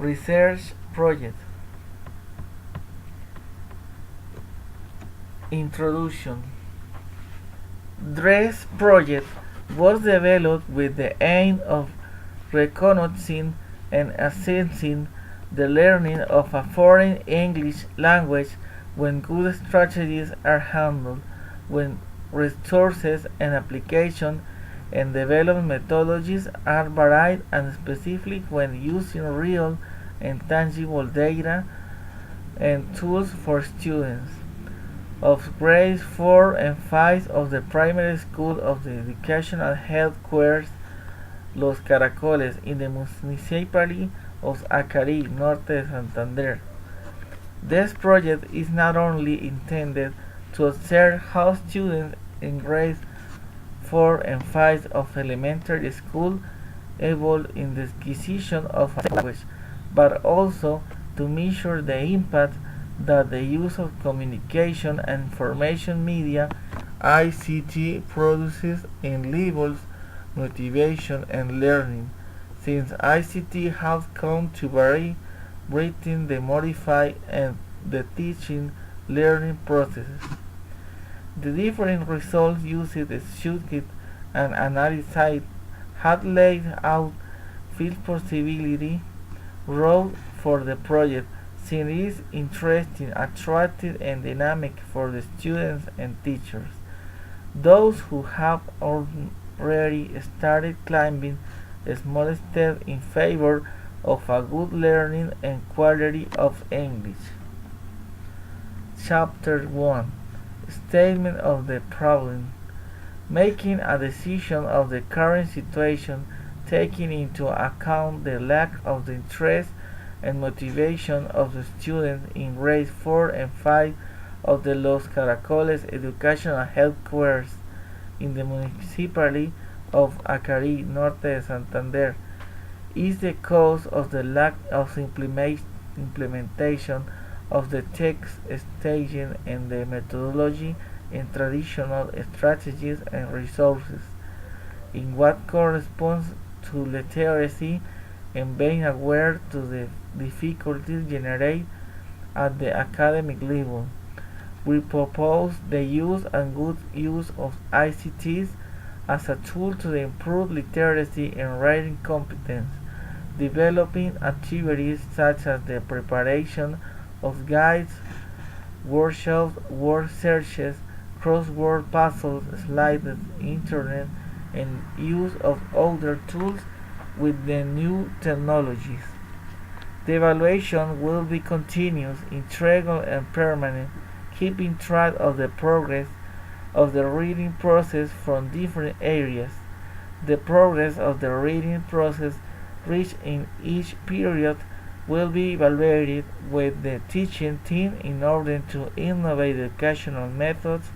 Research project. Introduction. DRESS project was developed with the aim of recognizing and assessing the learning of a foreign English language when good strategies are handled, when resources and application and development methodologies are varied and specific, when using real and tangible data and tools for students of grades 4 and 5 of the primary school of the educational headquarters Los Caracoles in the municipality of Acarí, Norte de Santander. This project is not only intended to observe how students in grades 4 and 5 of elementary school evolve in the acquisition of a language, but also to measure the impact that the use of communication and information media ICT produces in levels, motivation and learning, since ICT has come to vary breathing the modify and the teaching learning processes. The different results used studied and analyzed had laid out field possibility road for the project, since it is interesting, attractive and dynamic for the students and teachers. Those who have already started climbing a small step in favor of a good learning and quality of English. Chapter 1. Statement of the problem. Making a decision of the current situation, taking into account the lack of the interest and motivation of the students in grades 4 and 5 of the Los Caracoles educational headquarters in the municipality of Acarí, Norte de Santander, is the cause of the lack of implementation of the text staging and the methodology and traditional strategies and resources in what corresponds to literacy, and being aware to the difficulties generated at the academic level. We propose the use and good use of ICTs as a tool to improve literacy and writing competence, developing activities such as the preparation of guides, workshops, word searches, crossword puzzles, slides, internet, and use of other tools with the new technologies. The evaluation will be continuous, integral, and permanent, keeping track of the progress of the reading process from different areas. The progress of the reading process reached in each period will be evaluated with the teaching team in order to innovate educational methods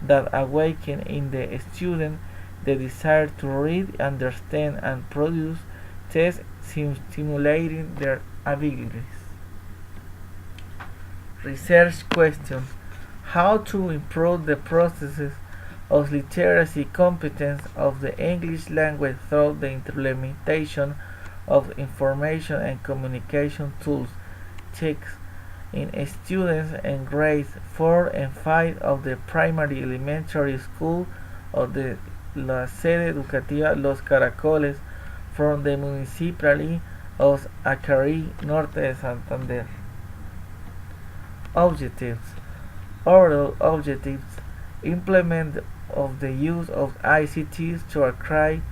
that awaken in the student the desire to read, understand, and produce tests stimulating their abilities. Research question. How to improve the processes of literacy competence of the English language through the implementation of information and communication tools (TICs) in students in grades 4 and 5 of the primary elementary school of the La Sede Educativa Los Caracoles from the municipality of Acarí, Norte de Santander. Objectives. Overall objectives: implement of the use of ICTs to achieve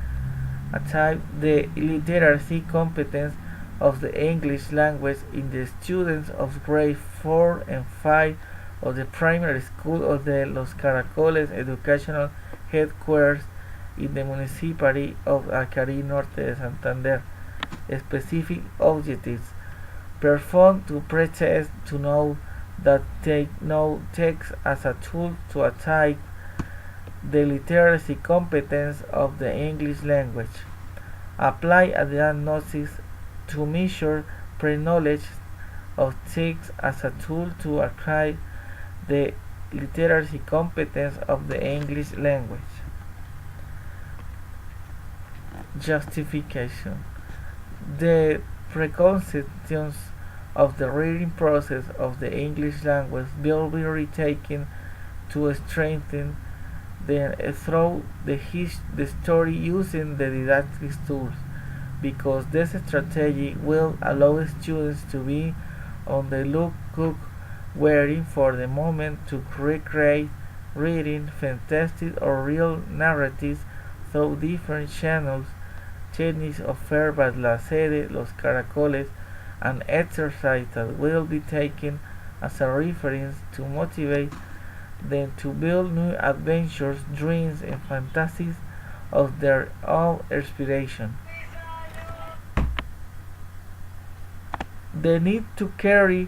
the literacy competence of the English language in the students of grade 4 and 5 of the primary school of the Los Caracoles educational headquarters in the municipality of Acarí, Norte de Santander. Specific objectives: perform to pretest to know that take no text as a tool to achieve the literacy competence of the English language. Apply a diagnosis to measure pre-knowledge of text as a tool to achieve the literacy competence of the English language. Justification. The preconceptions of the reading process of the English language will be retaken to strengthen them through the story using the didactic tools, because this strategy will allow students to be on the lookout, waiting for the moment to recreate reading fantastic or real narratives through different channels. Techniques offered by La Sede, Los Caracoles, and exercise that will be taken as a reference to motivate them to build new adventures, dreams, and fantasies of their own inspiration. The need to carry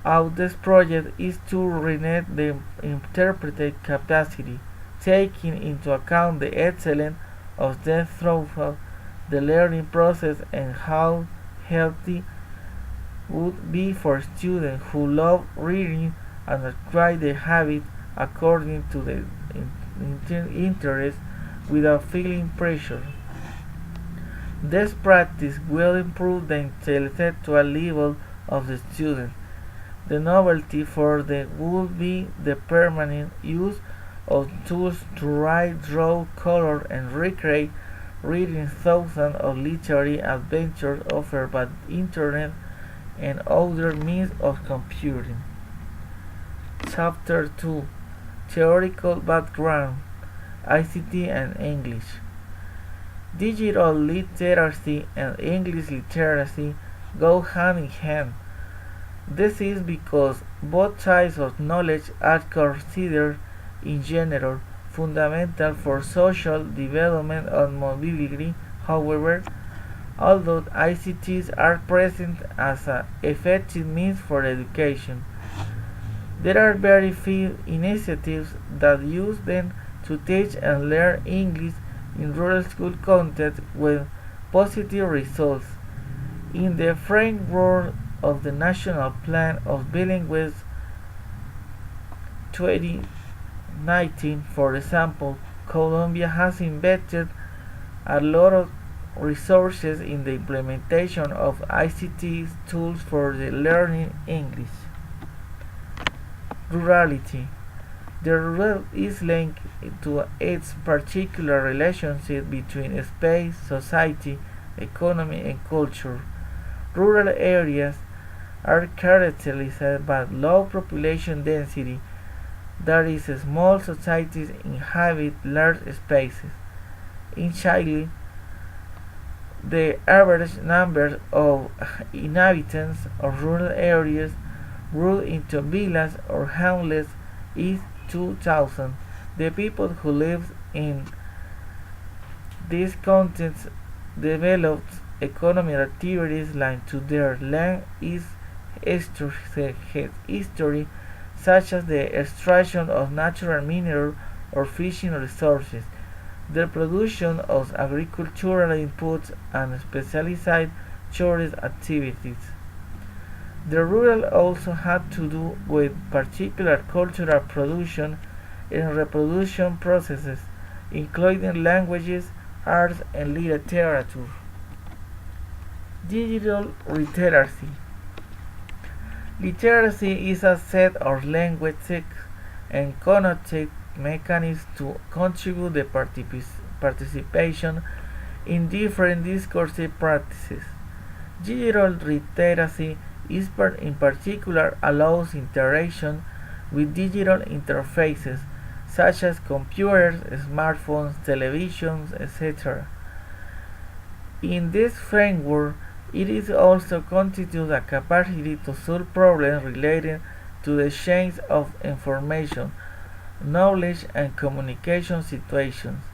out this project is to renew the interpretive capacity, taking into account the excellence of them throughout the learning process and how healthy would be for students who love reading and acquire the habit according to their interest without feeling pressure. This practice will improve the intellectual level of the student. The novelty for them would be the permanent use of tools to write, draw, color, and recreate reading thousands of literary adventures offered by the Internet and other means of computing. Chapter 2: Theoretical Background, ICT and English. Digital literacy and English literacy go hand in hand. This is because both types of knowledge are considered in general fundamental for social development and mobility. However, although ICTs are present as an effective means for education, there are very few initiatives that use them to teach and learn English in rural school context with positive results. In the framework of the National Plan of Bilingualism 2019, for example, Colombia has invested a lot of resources in the implementation of ICT tools for the learning English. Rurality. The rural is linked to its particular relationship between space, society, economy, and culture. Rural areas are characterized by low population density, that is, small societies inhabit large spaces. In Chile, the average number of inhabitants of rural areas ruled into villas or hamlets is 2,000. The people who live in these contexts developed economic activities linked to their land history, such as the extraction of natural mineral or fishing resources, the production of agricultural inputs, and specialized tourist activities. The rural also had to do with particular cultural production and reproduction processes, including languages, arts, and literature. Digital literacy. Literacy is a set of linguistic and cognitive mechanisms to contribute the participation in different discursive practices. Digital literacy in particular allows interaction with digital interfaces such as computers, smartphones, televisions, etc. In this framework, it is also constitutes a capacity to solve problems related to the exchange of information, knowledge, and communication situations.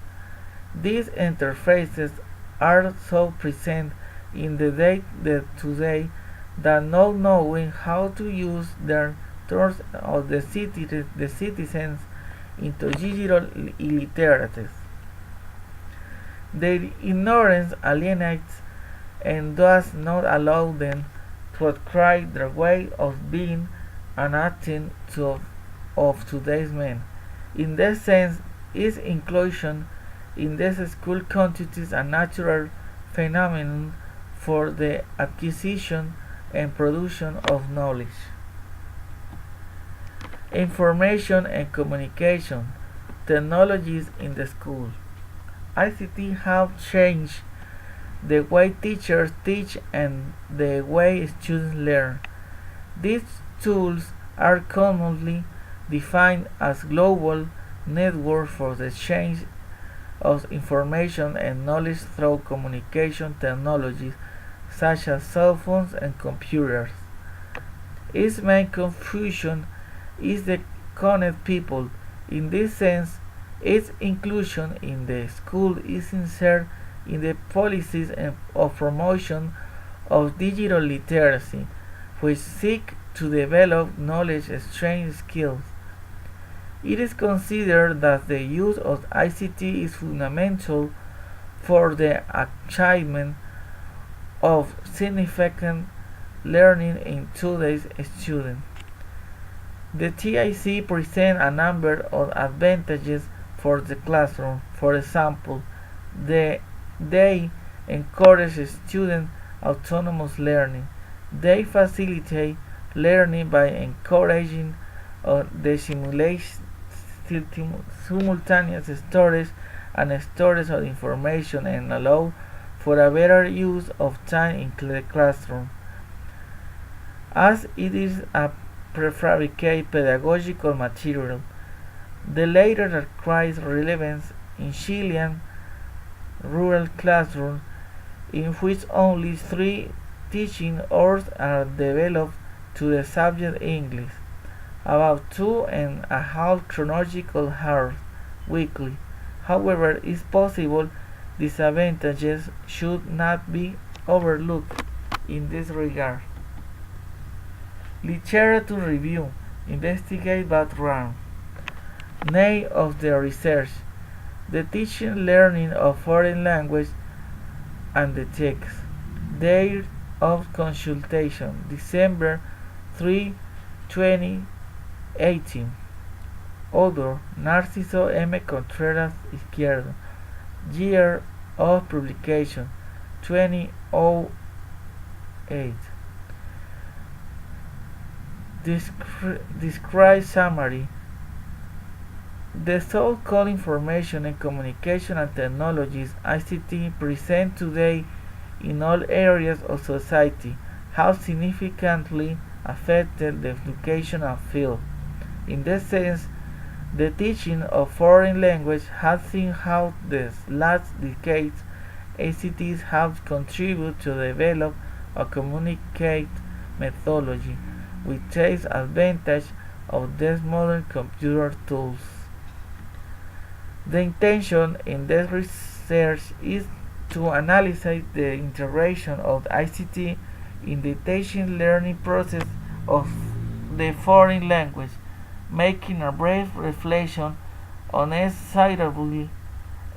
These interfaces are so present in the day-to-day that not knowing how to use them turns out the citizens into digital illiterates. Their ignorance alienates and does not allow them to acquire their way of being and acting of today's men. In this sense, its inclusion in this school constitutes a natural phenomenon for the acquisition and production of knowledge. Information and communication technologies in the school. ICT have changed the way teachers teach and the way students learn. These tools are commonly defined as global networks for the exchange of information and knowledge through communication technologies such as cell phones and computers. Its main confusion is to connect people. In this sense, its inclusion in the school is inserted in the policies of promotion of digital literacy, which seek to develop knowledge exchange skills. It is considered that the use of ICT is fundamental for the achievement of significant learning in today's students. The TIC presents a number of advantages for the classroom. For example, they encourage student autonomous learning. They facilitate learning by encouraging the simultaneous storage and storage of information and allow for a better use of time in the classroom, as it is a prefabricated pedagogical material. The latter acquires relevance in Chilean rural classrooms in which only 3 teaching hours are devoted to the subject English, about 2.5 chronological hours weekly. However, it is possible disadvantages should not be overlooked in this regard. Literature review. Investigate background. Name of the research. The teaching learning of foreign language and the text. Date of consultation. December 3, 2018. Author Narciso M. Contreras Izquierdo. Year of publication 2008. Describe summary. The so-called information and communication and technologies ICT present today in all areas of society have significantly affected the educational field. In this sense, the teaching of foreign language has seen how the last decades ICTs have contributed to develop a communicate methodology which takes advantage of these modern computer tools. The intention in this research is to analyze the integration of ICT in the teaching learning process of the foreign language, making a brief reflection on its suitability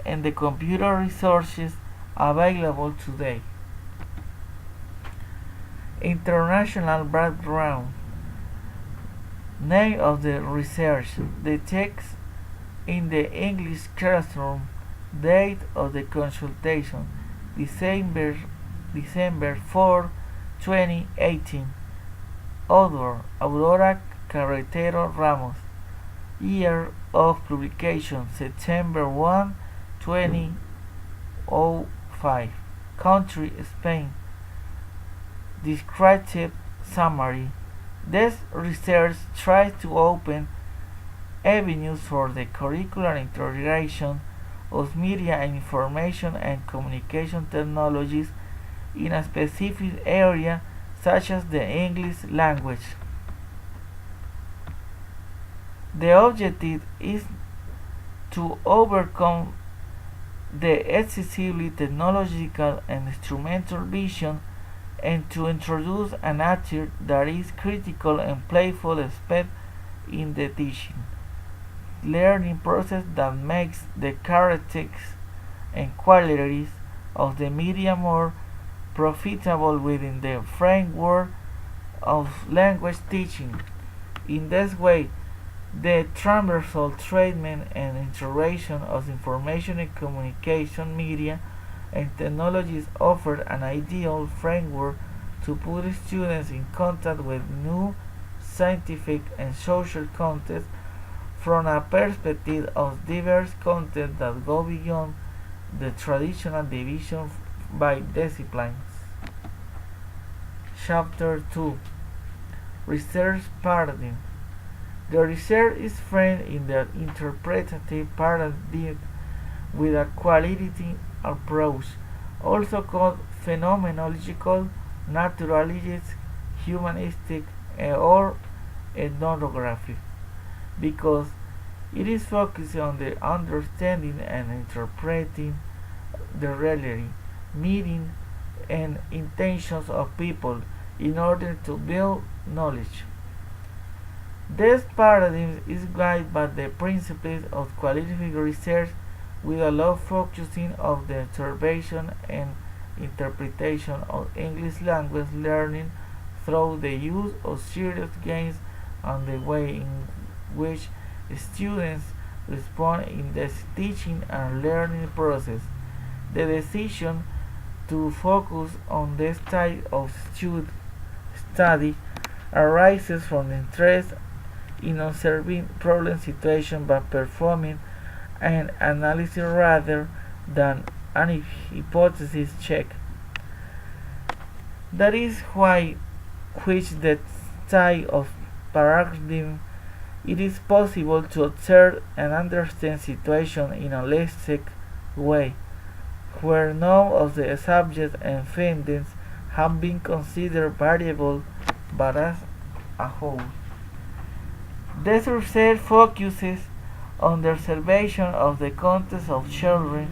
and the computer resources available today. International background. Name of the research. The text in the English classroom. Date of the consultation. December 4, 2018. Author Aurora Carretero Ramos. Year of publication September 1, 2005. Country Spain. Descriptive summary. This research tries to open avenues for the curricular integration of media and information and communication technologies in a specific area such as the English language. The objective is to overcome the excessively technological and instrumental vision and to introduce an attitude that is critical and playful aspect in the teaching learning process that makes the characteristics and qualities of the media more profitable within the framework of language teaching. In this way, the transversal treatment and integration of information and communication media and technologies offer an ideal framework to put students in contact with new scientific and social contexts from a perspective of diverse content that go beyond the traditional division by disciplines. Chapter 2: Research Paradigm. The research is framed in the interpretative paradigm with a qualitative approach, also called phenomenological, naturalistic, humanistic, or ethnographic, because it is focused on the understanding and interpreting the reality, meaning, and intentions of people in order to build knowledge. This paradigm is guided by the principles of qualitative research with a low focusing of the observation and interpretation of English language learning through the use of serious games and the way in which students respond in the teaching and learning process. The decision to focus on this type of study arises from interest in observing problem situations by performing an analysis rather than an hypothesis check. That is why which the type of paradigm it is possible to observe and understand situations in a holistic way, where none of the subjects and findings have been considered variable but as a whole. This research focuses on the observation of the context of children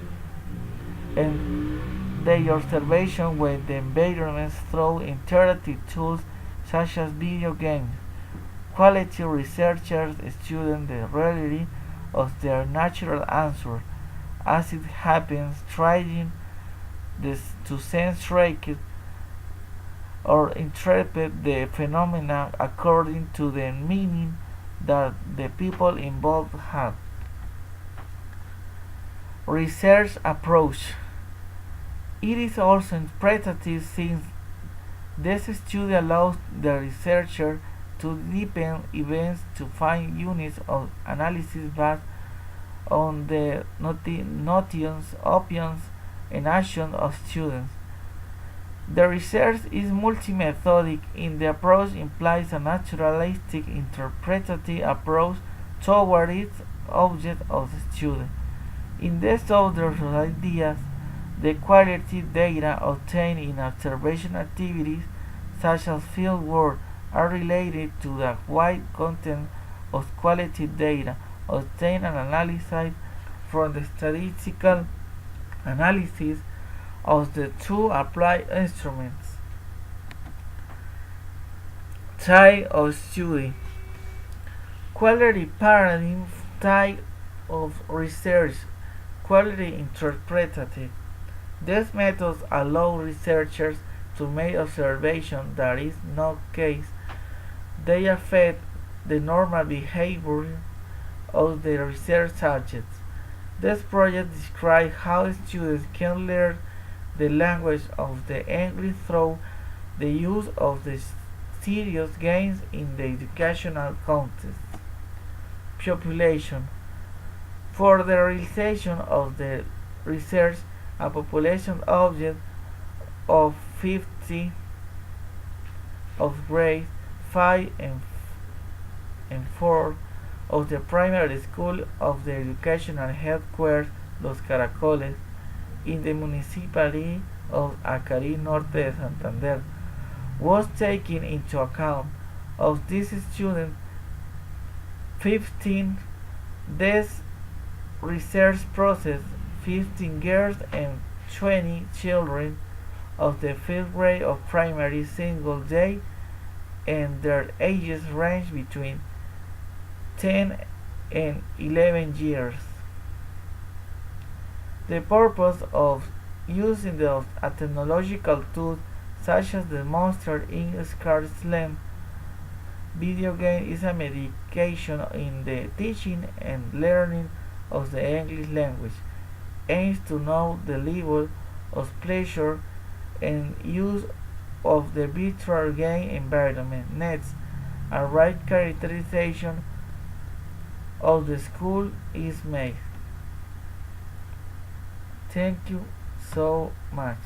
and their observation with the environments through interactive tools such as video games. Quality researchers study the reality of their natural answer, as it happens, trying to sense track or interpret the phenomena according to the meaning that the people involved had. Research approach. It is also interpretative since this study allows the researcher to deepen events to find units of analysis based on the notions, opinions, and actions of students. The research is multi-methodic in the approach implies a naturalistic interpretative approach toward its object of the student. In this order of ideas, the qualitative data obtained in observation activities such as field work are related to the wide content of qualitative data obtained and analyzed from the statistical analysis of the two applied instruments. Type of study. Quality paradigm type of research. Quality interpretative. These methods allow researchers to make observations that is not case. They affect the normal behavior of the research subjects. This project describes how students can learn the language of the English through the use of the serious games in the educational context. Population. For the realization of the research, a population object of 50 of grades 5 and 4 of the primary school of the educational headquarters Los Caracoles in the municipality of Acarí Norte de Santander was taken into account. Of these students, 15 this research process 15 girls and 20 children of the fifth grade of primary single day, and their ages range between 10 and 11 years. The purpose of using the technological tools such as demonstrated in Scar Slam video game is a medication in the teaching and learning of the English language, aims to know the level of pleasure and use of the virtual game environment. Next, a right characterization of the school is made. Thank you so much.